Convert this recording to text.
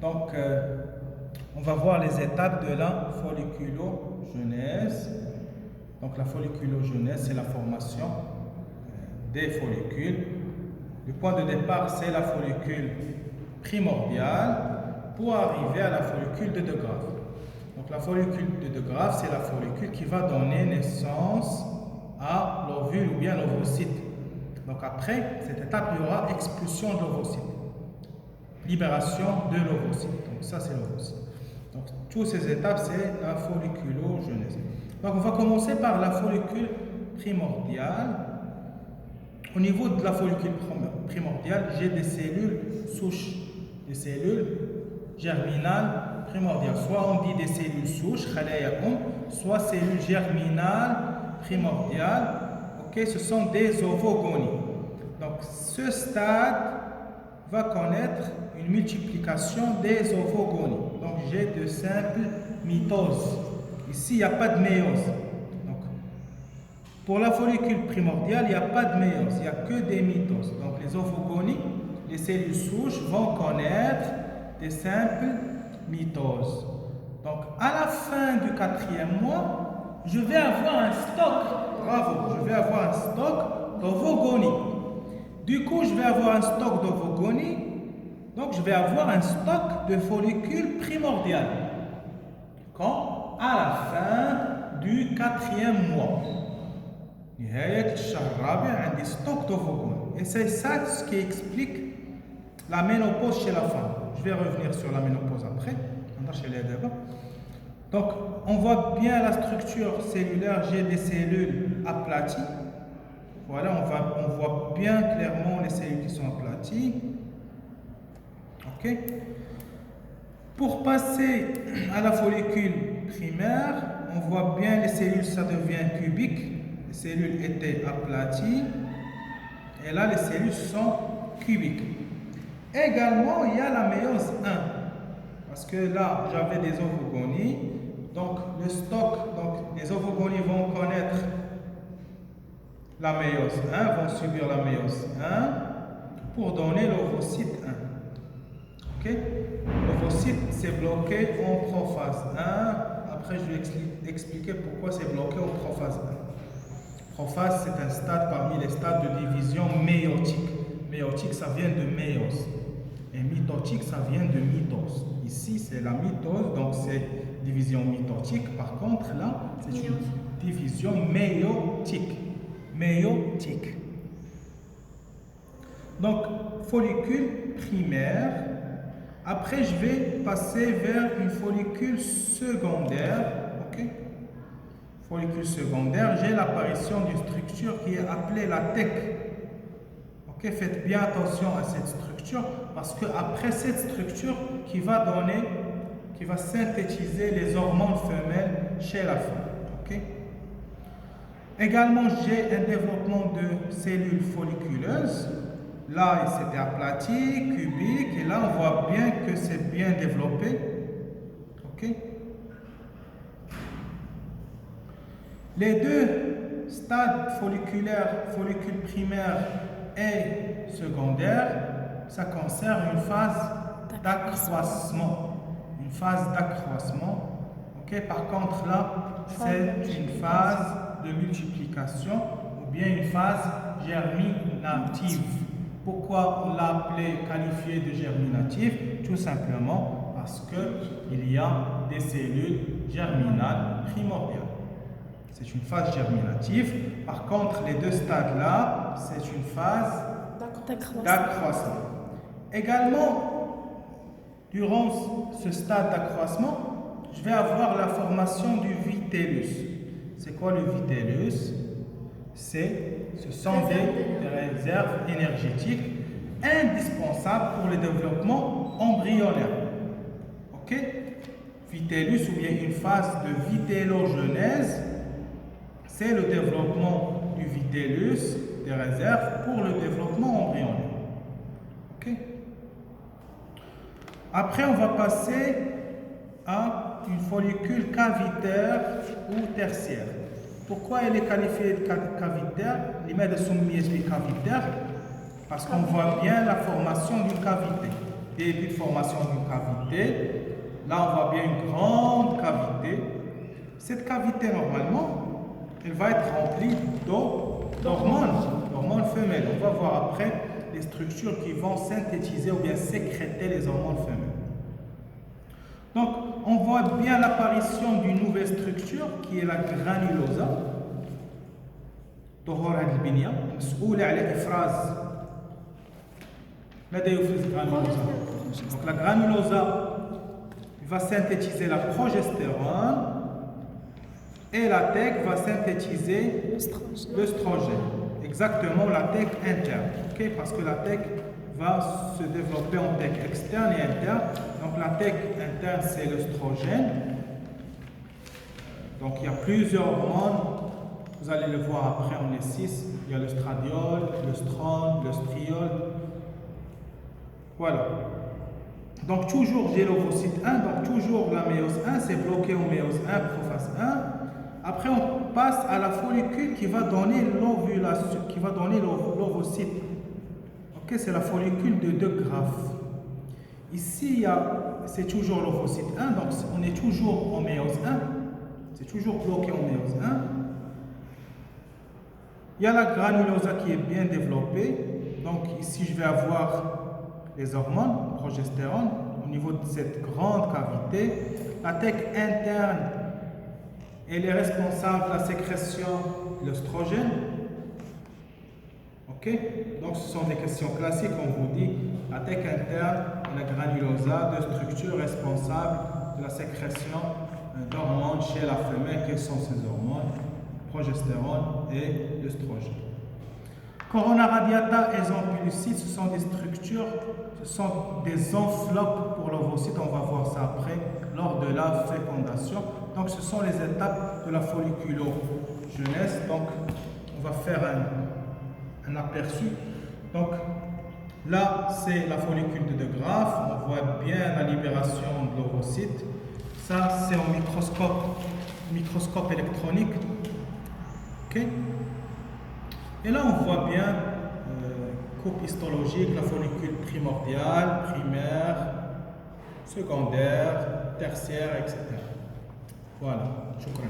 Donc, on va voir les étapes de la folliculogenèse. Donc, la folliculogenèse, c'est la formation des follicules. Le point de départ, c'est la follicule primordiale pour arriver à la follicule de De Graaf. Donc, la follicule de De Graaf, c'est la follicule qui va donner naissance à l'ovule ou bien l'ovocyte. Donc, après cette étape, il y aura expulsion de l'ovocyte. Libération de l'ovocyte. Donc ça c'est l'ovocyte. Donc toutes ces étapes c'est la folliculogenèse. Donc on va commencer par la follicule primordiale. Au niveau de la follicule primordiale, j'ai des cellules souches, des cellules germinales primordiales. Soit on dit des cellules souches, soit cellules germinales primordiales. Ok, ce sont des ovogonies. Donc ce stade va connaître une multiplication des ovogonies. Donc j'ai de simples mitoses. Ici, il n'y a pas de méiose. Donc, pour la follicule primordiale, il n'y a pas de méiose, il n'y a que des mitoses. Donc les ovogonies, les cellules souches vont connaître des simples mitoses. Donc à la fin du 4e mois, je vais avoir un stock, bravo, je vais avoir un stock d'ovogonies. Du coup, je vais avoir un stock d'ovogonies, donc je vais avoir un stock de follicules primordiales. Quand? À la fin du 4e mois. Un stock d'ovogonies. Et c'est ça ce qui explique la ménopause chez la femme. Je vais revenir sur la ménopause après. Donc, on voit bien la structure cellulaire. J'ai des cellules aplaties. Voilà, on voit bien clairement les cellules qui sont aplaties. Ok. Pour passer à la follicule primaire, on voit bien les cellules, ça devient cubique. Les cellules étaient aplaties. Et là, les cellules sont cubiques. Également, il y a la méiose 1. Parce que là, j'avais des ovogonies. Donc, le stock, donc les ovogonies vont connaître la méiose 1, vont subir la méiose 1 pour donner l'ovocyte 1. Ok? L'ovocyte, c'est bloqué en prophase 1. Après, je vais expliquer pourquoi c'est bloqué en prophase 1. Prophase, c'est un stade parmi les stades de division méiotique. Méiotique, ça vient de méiose. Et mitotique, ça vient de mitose. Ici, c'est la mitose, donc c'est division mitotique. Par contre, là, c'est une division méiotique. Méiotique. Donc, follicule primaire. Après, je vais passer vers une follicule secondaire. Ok? Follicule secondaire, j'ai l'apparition d'une structure qui est appelée la TEC. Ok? Faites bien attention à cette structure parce que après cette structure qui va synthétiser les hormones femelles chez la femme. Ok? Également, j'ai un développement de cellules folliculeuses. Là, c'était aplati, cubique, et là, on voit bien que c'est bien développé. Ok? Les deux stades folliculaires, follicule primaire et secondaire, ça concerne une phase d'accroissement. Une phase d'accroissement. Ok? Par contre, là, c'est une phase de multiplication ou bien une phase germinative. Pourquoi on l'a appelé, qualifié de germinative? Tout simplement parce qu'il y a des cellules germinales primordiales. C'est une phase germinative. Par contre, les deux stades-là, c'est une phase d'accroissement. Également, durant ce stade d'accroissement, je vais avoir la formation du vitellus. C'est quoi le vitellus? Ce sont des réserves énergétiques indispensables pour le développement embryonnaire. Ok? Vitellus ou bien une phase de vitellogenèse, c'est le développement du vitellus, des réserves pour le développement embryonnaire. Ok? Après, on va passer à une follicule cavitaire ou tertiaire. Pourquoi elle est qualifiée de cavitaire? L'image de son cavitaire parce qu'on voit bien la formation d'une cavité. début de formation d'une cavité. Là, on voit bien une grande cavité. Cette cavité, normalement, elle va être remplie d'hormones femelles. On va voir après les structures qui vont synthétiser ou bien sécréter les hormones femelles. Donc, on voit bien l'apparition d'une nouvelle structure qui est la granulosa. ظهور هذه البنية مسؤولة على إفراز ماذا يفرز الجرانولوزا؟ Donc la granulosa va synthétiser la progestérone et la TEC va synthétiser l'œstrogène. Exactement la TEC interne. Okay? Parce que la TEC va se développer en TEC externe et interne. Donc la TEC interne c'est l'œstrogène. Donc il y a plusieurs hormones. Vous allez le voir après, on est 6. Il y a l'œstradiol, l'œstrone, l'œstriol. Voilà. Donc toujours j'ai l'ovocyte 1, donc toujours la méiose 1, c'est bloqué au méiose 1, prophase 1. Après on passe à la follicule qui va donner l'ovulation, qui va donner l'ovocyte. Ok, c'est la follicule de De Graaf. Ici, c'est toujours l'ovocyte 1, donc on est toujours au méiose 1. C'est toujours bloqué au méiose 1. Il y a la granulosa qui est bien développée. Donc ici, je vais avoir les hormones, progestérone, au niveau de cette grande cavité. La TEC interne, elle est responsable de la sécrétion de l'œstrogène. Ok? Donc ce sont des questions classiques, on vous dit. La TEC interne, la granulosa, deux structures responsables de la sécrétion d'hormones chez la femelle. Quelles sont ces hormones? Progestérone et l'œstrogène. Corona radiata et zompillucide, ce sont des structures, ce sont des enveloppes pour l'ovocyte. On va voir ça après, lors de la fécondation. Donc, ce sont les étapes de la folliculogenèse. Donc, on va faire un aperçu. Donc, là, c'est la follicule de De Graaf. On voit bien la libération de l'ovocyte. Ça, c'est au microscope électronique. Okay. Et là, on voit bien coupe histologique, la follicule primordiale, primaire, secondaire, tertiaire, etc. Voilà, je crois.